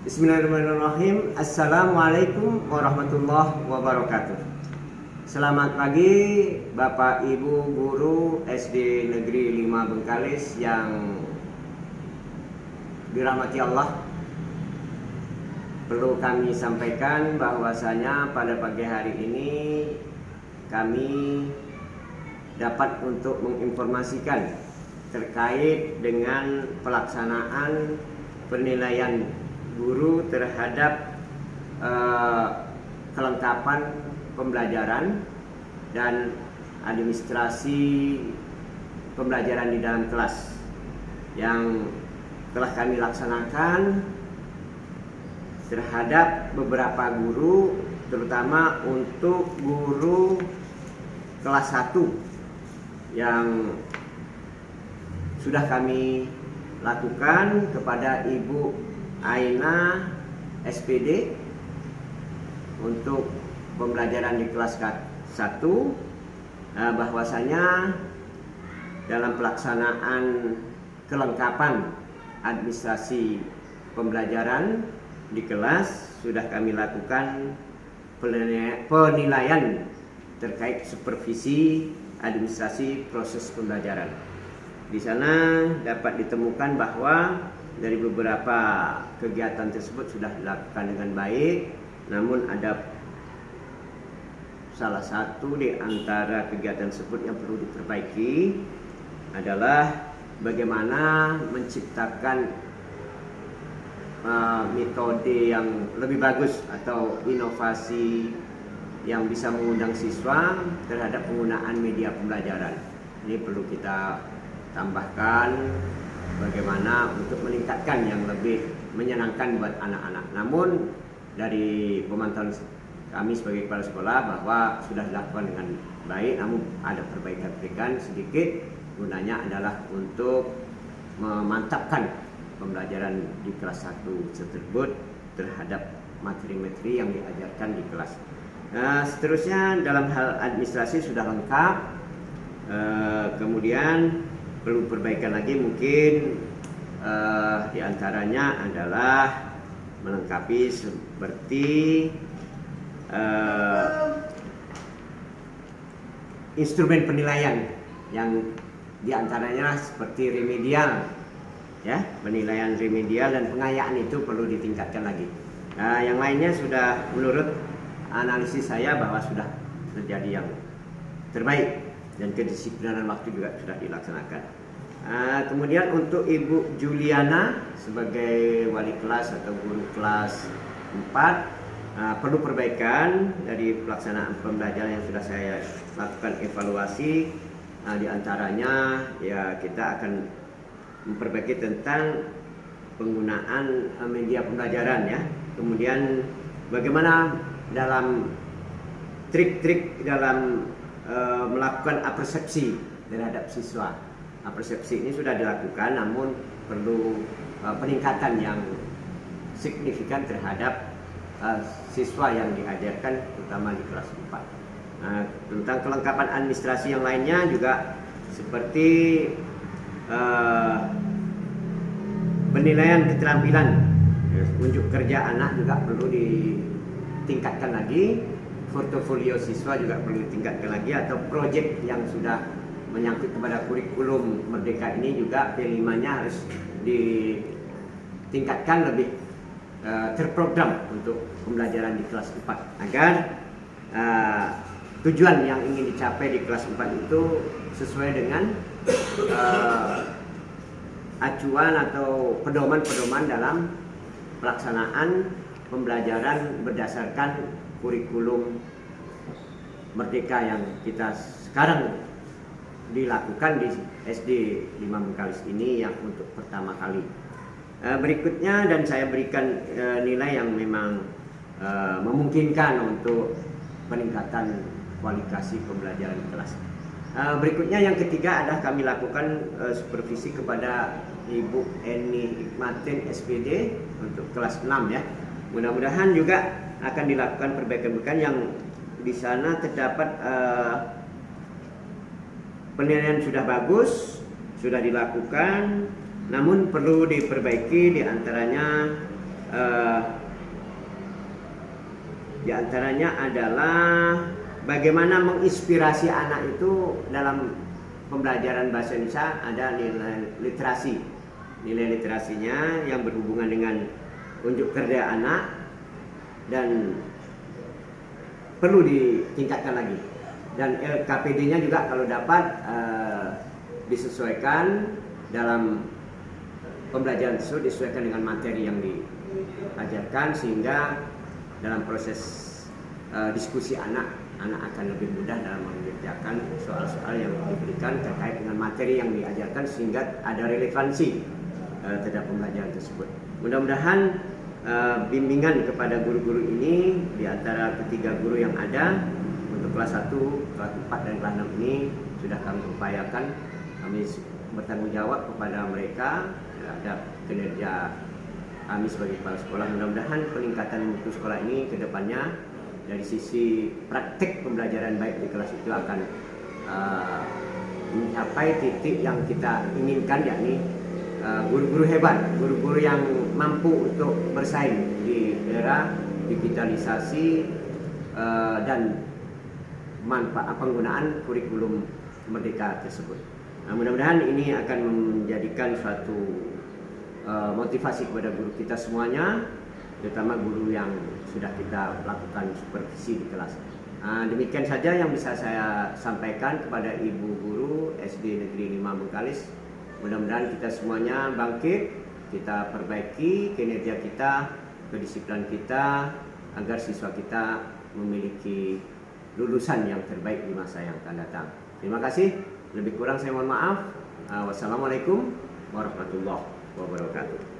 Bismillahirrahmanirrahim. Assalamualaikum warahmatullahi wabarakatuh. Selamat pagi Bapak Ibu Guru SD Negeri 5 Bengkalis yang dirahmati Allah. Perlu kami sampaikan bahwasanya pada pagi hari ini kami dapat untuk menginformasikan terkait dengan pelaksanaan penilaian guru terhadap kelengkapan pembelajaran dan administrasi pembelajaran di dalam kelas yang telah kami laksanakan terhadap beberapa guru, terutama untuk guru kelas 1 yang sudah kami lakukan kepada Ibu Aina SPD untuk pembelajaran di kelas 1, bahwasanya dalam pelaksanaan kelengkapan administrasi pembelajaran di kelas sudah kami lakukan penilaian terkait supervisi administrasi proses pembelajaran. Di sana dapat ditemukan bahwa dari beberapa kegiatan tersebut sudah dilakukan dengan baik, namun ada salah satu di antara kegiatan tersebut yang perlu diperbaiki adalah bagaimana menciptakan metode yang lebih bagus atau inovasi yang bisa mengundang siswa terhadap penggunaan media pembelajaran. Ini perlu kita tambahkan bagaimana untuk meningkatkan yang lebih menyenangkan buat anak-anak. Namun dari pemantauan kami sebagai kepala sekolah bahwa sudah dilakukan dengan baik, namun ada perbaikan sedikit. Gunanya adalah untuk memantapkan pembelajaran di kelas 1 tersebut terhadap materi-materi yang diajarkan di kelas. Nah, seterusnya dalam hal administrasi sudah lengkap. Kemudian perlu perbaikan lagi mungkin diantaranya adalah melengkapi seperti instrumen penilaian yang diantaranya seperti remedial, ya, penilaian remedial dan pengayaan itu perlu ditingkatkan lagi. Nah, yang lainnya sudah menurut analisis saya bahwa sudah terjadi yang terbaik dan kedisiplinan waktu juga sudah dilaksanakan. Kemudian untuk Ibu Juliana sebagai wali kelas atau guru kelas 4, perlu perbaikan dari pelaksanaan pembelajaran yang sudah saya lakukan evaluasi. Di antaranya ya kita akan memperbaiki tentang penggunaan media pembelajaran, ya. Kemudian bagaimana dalam trik-trik dalam melakukan apersepsi terhadap siswa. Apersepsi ini sudah dilakukan, namun perlu peningkatan yang signifikan terhadap siswa yang diajarkan, terutama di kelas 4. Tentang kelengkapan administrasi yang lainnya juga seperti penilaian keterampilan, unjuk kerja anak juga perlu ditingkatkan lagi. Portofolio siswa juga perlu ditingkatkan lagi, atau proyek yang sudah menyangkut kepada kurikulum Merdeka ini juga P5-nya harus ditingkatkan lebih terprogram untuk pembelajaran di kelas 4 agar tujuan yang ingin dicapai di kelas 4 itu sesuai dengan acuan atau pedoman-pedoman dalam pelaksanaan pembelajaran berdasarkan kurikulum Merdeka yang kita sekarang dilakukan di SD 5 Bengkalis ini yang untuk pertama kali. Berikutnya, dan saya berikan nilai yang memang memungkinkan untuk peningkatan kualifikasi pembelajaran di kelas. Berikutnya yang ketiga adalah kami lakukan supervisi kepada Ibu Eni Hikmatin SPD untuk kelas 6, ya. Mudah-mudahan juga akan dilakukan perbaikan-perbaikan yang di sana terdapat penilaian sudah bagus, sudah dilakukan, namun perlu diperbaiki, diantaranya Di antaranya adalah bagaimana menginspirasi anak itu dalam pembelajaran bahasa Indonesia. Ada nilai literasi. Nilai literasinya yang berhubungan dengan unjuk kerja anak dan perlu ditingkatkan lagi. Dan LKPD-nya juga kalau dapat disesuaikan dalam pembelajaran tersebut, disesuaikan dengan materi yang diajarkan, sehingga dalam proses diskusi anak akan lebih mudah dalam mengerjakan soal-soal yang diberikan terkait dengan materi yang diajarkan, sehingga ada relevansi terhadap pembelajaran tersebut. Mudah-mudahan bimbingan kepada guru-guru ini di antara ketiga guru yang ada untuk kelas 1, kelas 4 dan kelas 6 ini sudah kami upayakan. Kami bertanggung jawab kepada mereka terhadap kinerja kami sebagai kepala sekolah. Mudah-mudahan peningkatan mutu sekolah ini ke depannya dari sisi praktek pembelajaran baik di kelas itu akan mencapai titik yang kita inginkan, yakni guru-guru hebat, guru-guru yang mampu untuk bersaing di era digitalisasi dan manfaat penggunaan kurikulum merdeka tersebut. Nah, mudah-mudahan ini akan menjadikan suatu motivasi kepada guru kita semuanya, terutama guru yang sudah kita lakukan supervisi di kelas. Demikian saja yang bisa saya sampaikan kepada Ibu Guru SD Negeri 5 Bengkalis. Mudah-mudahan kita semuanya bangkit, kita perbaiki kinerja kita, kedisiplinan kita, agar siswa kita memiliki lulusan yang terbaik di masa yang akan datang. Terima kasih. Lebih kurang saya mohon maaf. Wassalamualaikum warahmatullahi wabarakatuh.